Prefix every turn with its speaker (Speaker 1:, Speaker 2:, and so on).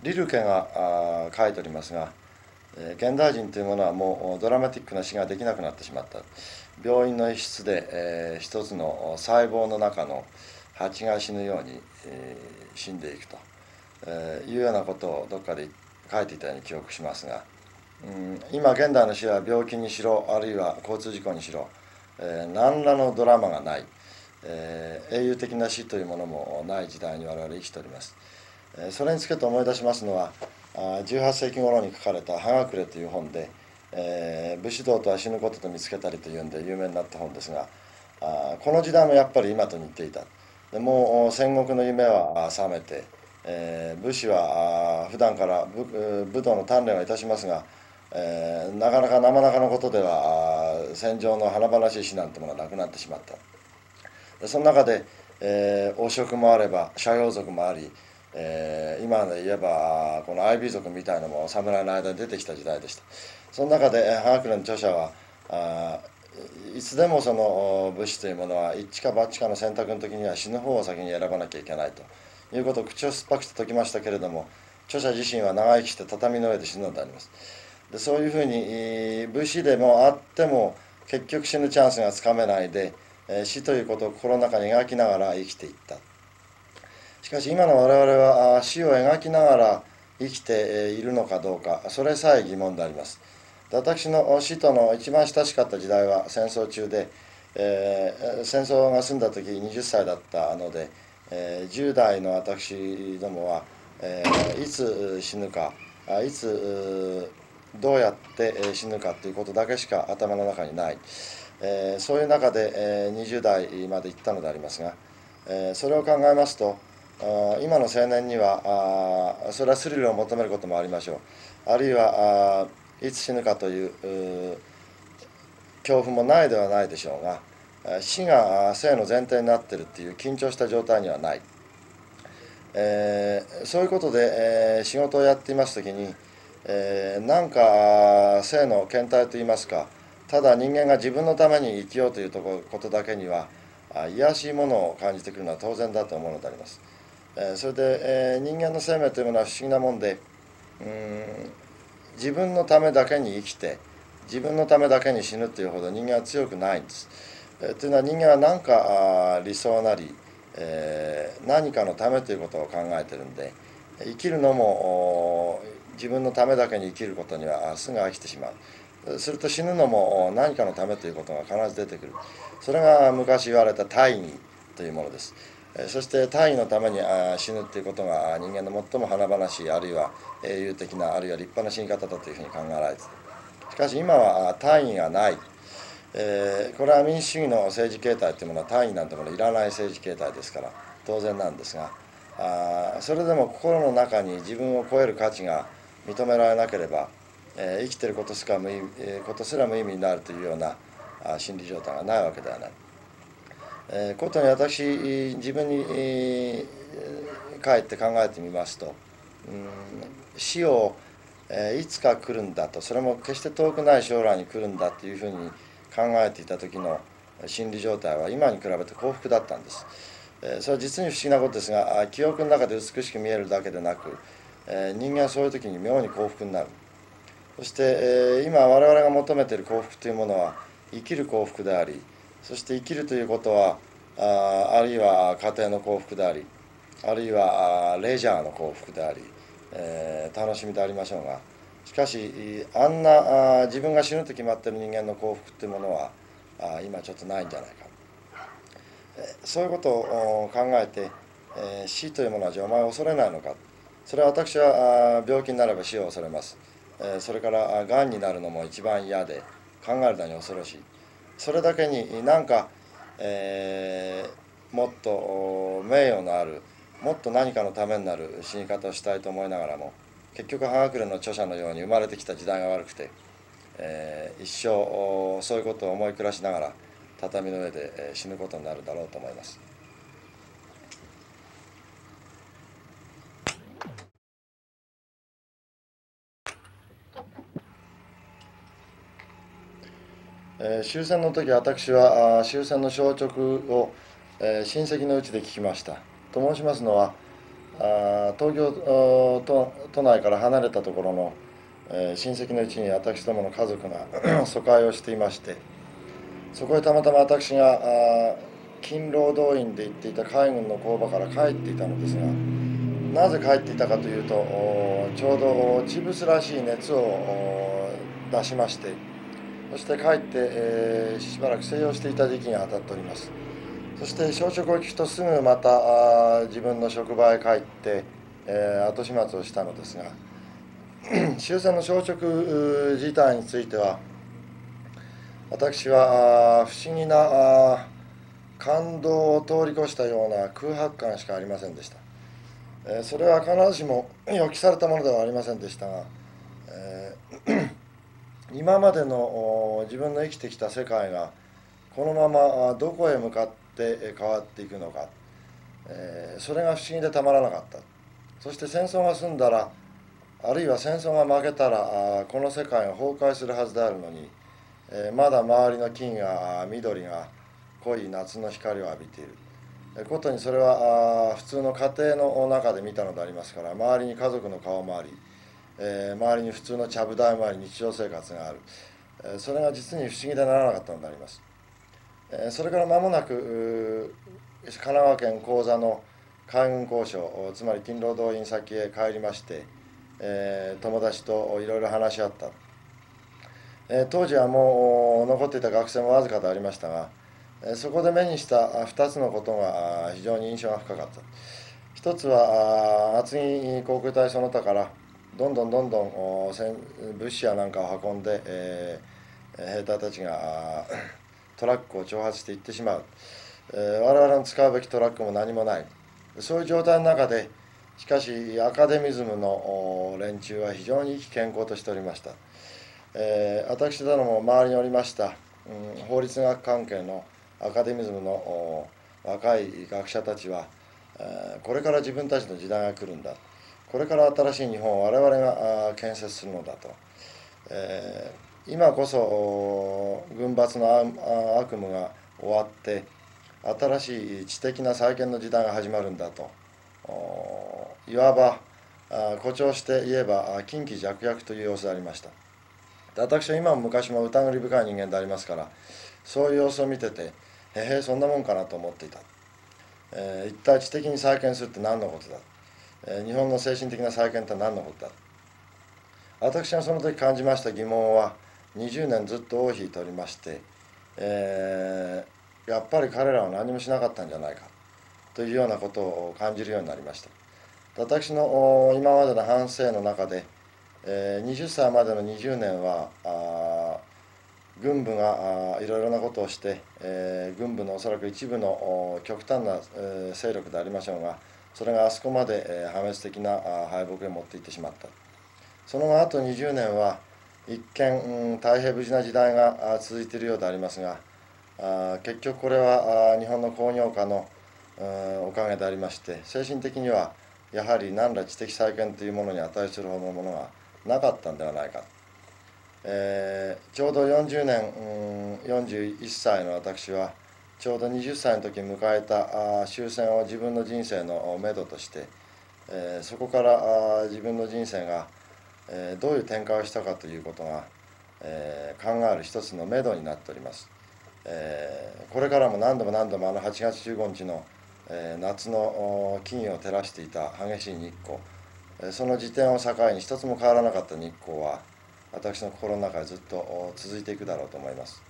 Speaker 1: リルケが書いておりますが、現代人というものはもうドラマティックな死ができなくなってしまった。病院の一室で、一つの細胞の中の蜂が死ぬように、死んでいくと、いうようなことをどっかで書いていたように記憶しますが、今現代の死は病気にしろあるいは交通事故にしろ、何らのドラマがない、英雄的な死というものもない時代に我々生きております。それにつけて思い出しますのは18世紀頃に書かれた「葉隠れ」という本で、武士道とは死ぬことと見つけたりというんで有名になった本ですが、この時代もやっぱり今と似ていた。でもう戦国の夢は覚めて、武士は普段から武道の鍛錬はいたしますが、なかなか生々のことでは戦場の華々しい死なんてものはなくなってしまった。でその中で、王職もあれば斜陽族もあり、今で言えばこのアイビー族みたいなのも侍の間に出てきた時代でした。その中で葉隠の著者はいつでもその武士というものは一か八かの選択の時には死ぬ方を先に選ばなきゃいけないということを口を酸っぱくして説きましたけれども、著者自身は長生きして畳の上で死ぬのであります。でそういうふうに武士でもあっても結局死ぬチャンスがつかめないで、死ということを心の中に描きながら生きていった。しかし今の我々は死を描きながら生きているのかどうか、それさえ疑問であります。私の死との一番親しかった時代は戦争中で、戦争が済んだ時20歳だったので、10代の私どもは、いつ死ぬか、いつどうやって死ぬかということだけしか頭の中にない、そういう中で、20代まで行ったのでありますが、それを考えますと、今の青年にはそれはスリルを求めることもありましょう。あるいはいつ死ぬかという恐怖もないではないでしょうが、死が生の前提になっているっていう緊張した状態にはない。そういうことで、仕事をやっていますときに、なんか生の倦怠といいますか、ただ人間が自分のために生きようということだけには卑しいものを感じてくるのは当然だと思うのであります。それで、人間の生命というものは不思議なもんで、自分のためだけに生きて自分のためだけに死ぬというほど人間は強くないんです。というのは人間は何か理想なり、何かのためということを考えてるんで、生きるのも自分のためだけに生きることにはすぐ飽きてしまう。すると死ぬのも何かのためということが必ず出てくる。それが昔言われた大義というものです。そして大義のために死ぬということが人間の最も華々しい、あるいは英雄的な、あるいは立派な死に方だというふうに考えられている。しかし今は大義がない。これは民主主義の政治形態というものは大義なんてものいらない政治形態ですから当然なんですが、それでも心の中に自分を超える価値が認められなければ、生きていることすら無意味になるというような心理状態がないわけではない。ことに私自分に、帰って考えてみますと、死を、いつか来るんだと、それも決して遠くない将来に来るんだというふうに考えていた時の心理状態は今に比べて幸福だったんです。それは実に不思議なことですが、記憶の中で美しく見えるだけでなく、人間はそういう時に妙に幸福になる。そして、今我々が求めている幸福というものは生きる幸福であり、そして生きるということはあるいは家庭の幸福であり、あるいはレジャーの幸福であり、楽しみでありましょうが、しかしあんな自分が死ぬと決まっている人間の幸福というものは今ちょっとないんじゃないか。そういうことを考えて、死というものはじゃあお前は恐れないのか。それは私は病気になれば死を恐れます。それからがんになるのも一番嫌で考えるのに恐ろしい。それだけになんか、もっと名誉のある、もっと何かのためになる死に方をしたいと思いながらも、結局葉隠れの著者のように生まれてきた時代が悪くて、一生そういうことを思い暮らしながら畳の上で死ぬことになるだろうと思います。終戦の時私は終戦の消息を、親戚のうちで聞きました。と申しますのは、東京都内から離れたところの、親戚のうちに私どもの家族が疎開をしていまして、そこへたまたま私が勤労動員で行っていた海軍の工場から帰っていたのですが、なぜ帰っていたかというと、ちょうどチブスらしい熱を出しまして、そして帰って、しばらく静養していた時期が当たっております。そして消息を聞くとすぐまた自分の職場へ帰って、後始末をしたのですが、終戦の消息自体については、私は不思議な感動を通り越したような空白感しかありませんでした。それは必ずしも予期されたものではありませんでしたが、今までの自分の生きてきた世界がこのままどこへ向かって変わっていくのか、それが不思議でたまらなかった。そして戦争が済んだら、あるいは戦争が負けたらこの世界が崩壊するはずであるのに、まだ周りの木が緑が濃い夏の光を浴びていることに、それは普通の家庭の中で見たのでありますから、周りに家族の顔もあり、周りに普通のちゃぶ台もあり、日常生活がある、それが実に不思議でならなかったのであります。それから間もなく神奈川県高座の海軍工廠、つまり勤労動員先へ帰りまして、友達といろいろ話し合った。当時はもう残っていた学生もわずかでありましたが、そこで目にした2つのことが非常に印象が深かった。一つは厚木航空隊その他からどんどん物資やなんかを運んで、兵隊たちがトラックを挑発していってしまう、我々の使うべきトラックも何もない、そういう状態の中で、しかしアカデミズムの連中は非常に意気健康としておりました。私ども周りにおりました、法律学関係のアカデミズムの若い学者たちは、これから自分たちの時代が来るんだ、これから新しい日本を我々が建設するのだと、今こそ軍閥の悪夢が終わって新しい知的な再建の時代が始まるんだと、いわば誇張して言えば近畿弱々という様子でありました。私は今も昔も疑り深い人間でありますから、そういう様子を見てて、へへそんなもんかなと思っていた。一体知的に再建するって何のことだ、日本の精神的な再建って何のことだ。私がその時感じました疑問は20年ずっと尾を引いておりまして、やっぱり彼らは何もしなかったんじゃないかというようなことを感じるようになりました。私の今までの反省の中で、20歳までの20年は軍部がいろいろなことをして、軍部のおそらく一部の極端な勢力でありましょうが、それがあそこまで破滅的な敗北へ持っていってしまった。その後20年は一見大変無事な時代が続いているようでありますが、結局これは日本の工業化のおかげでありまして、精神的にはやはり何ら知的再建というものに値するほどのものがなかったんではないか。ちょうど40年、41歳の私はちょうど20歳の時に迎えた終戦を自分の人生の目処として、そこから自分の人生がどういう展開をしたかということが、考える一つの目処になっております。これからも何度も8月15日の、夏の木々を照らしていた激しい日光、その時点を境に一つも変わらなかった日光は私の心の中でずっと続いていくだろうと思います。